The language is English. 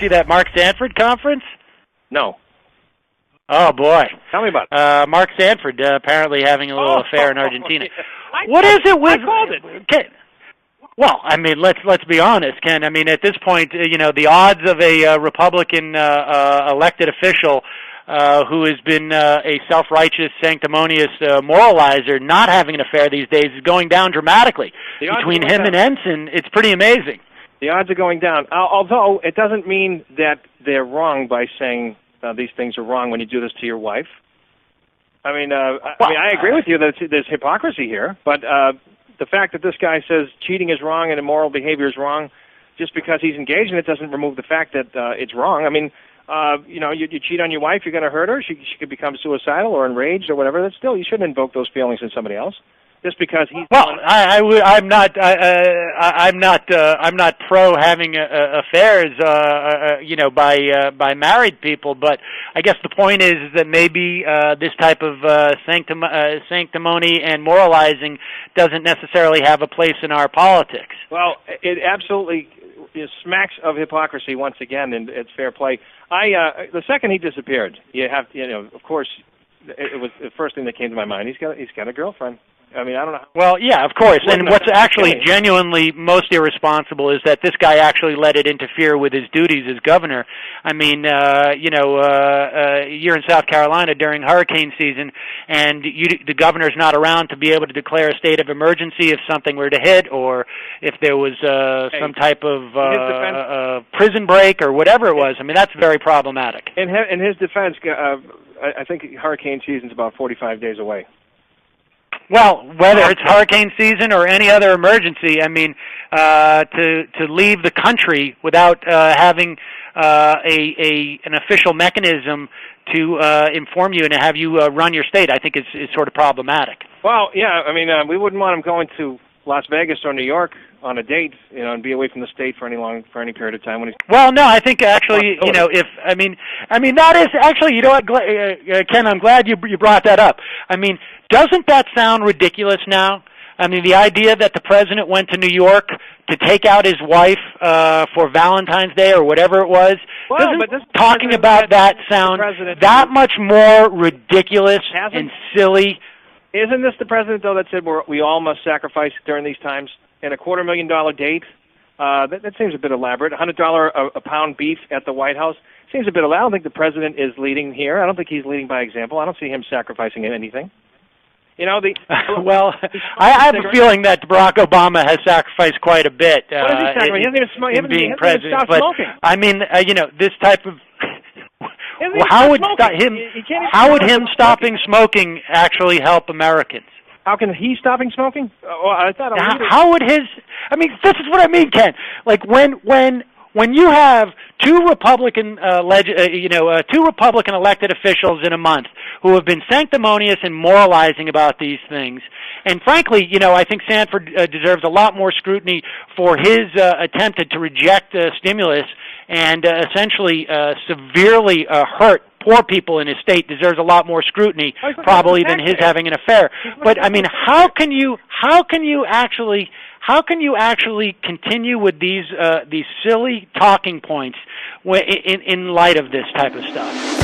see that Mark Sanford conference? No. Oh, boy. Tell me about it. Mark Sanford apparently having a little affair in Argentina. Yeah. What is it with... I called it. Ken, well, I mean, let's be honest, Ken. I mean, at this point, the odds of a Republican elected official who has been a self-righteous, sanctimonious moralizer not having an affair these days is going down dramatically. Between him and Ensign, it's pretty amazing. The odds are going down, although it doesn't mean that they're wrong by saying these things are wrong when you do this to your wife. I mean, I agree with you that there's hypocrisy here, but the fact that this guy says cheating is wrong and immoral behavior is wrong, just because he's engaged in it, doesn't remove the fact that it's wrong. I mean, you cheat on your wife, you're going to hurt her. She could become suicidal or enraged or whatever. That's still, you shouldn't invoke those feelings in somebody else. Just because he's I'm not pro having affairs, by married people. But I guess the point is that maybe this type of sanctimony and moralizing doesn't necessarily have a place in our politics. Well, it absolutely smacks of hypocrisy once again, and it's fair play. The second he disappeared, of course, it was the first thing that came to my mind. He's got a girlfriend. I mean, I don't know. Well, yeah, of course. And what's actually genuinely most irresponsible is that this guy actually let it interfere with his duties as governor. I mean, you're in South Carolina during hurricane season, and the governor's not around to be able to declare a state of emergency if something were to hit, or if there was some type of prison break or whatever it was. I mean, that's very problematic. In his defense, I think hurricane season's about 45 days away. Well, whether it's hurricane season or any other emergency, I mean, to leave the country without having an official mechanism to inform you and to have you run your state, I think is sort of problematic. Well, yeah, I mean, we wouldn't want him going to Las Vegas or New York on a date, and be away from the state for any period of time when he's. Well, no, I think actually, that is actually, what, Ken, I'm glad you brought that up. I mean, doesn't that sound ridiculous now? I mean, the idea that the president went to New York to take out his wife for Valentine's Day or whatever it was, doesn't talking about that sound that much more ridiculous and silly? Isn't this the president, though, that said we all must sacrifice during these times? And a $250,000 date, that seems a bit elaborate. $100 a pound beef at the White House seems a bit elaborate. I don't think the president is leading here. I don't think he's leading by example. I don't see him sacrificing anything. Well, I have a feeling that Barack Obama has sacrificed quite a bit in being president. But I mean, this type of how would him stopping smoking actually help Americans? How can he stopping smoking? How would his? I mean, this is what I mean, Ken. Like when you have two Republican elected officials in a month who have been sanctimonious and moralizing about these things, and frankly, I think Sanford deserves a lot more scrutiny for his attempt to reject stimulus and essentially severely hurt poor people in his state. Deserves a lot more scrutiny probably than his having an affair. But I mean, how can you actually continue with these silly talking points in light of this type of stuff?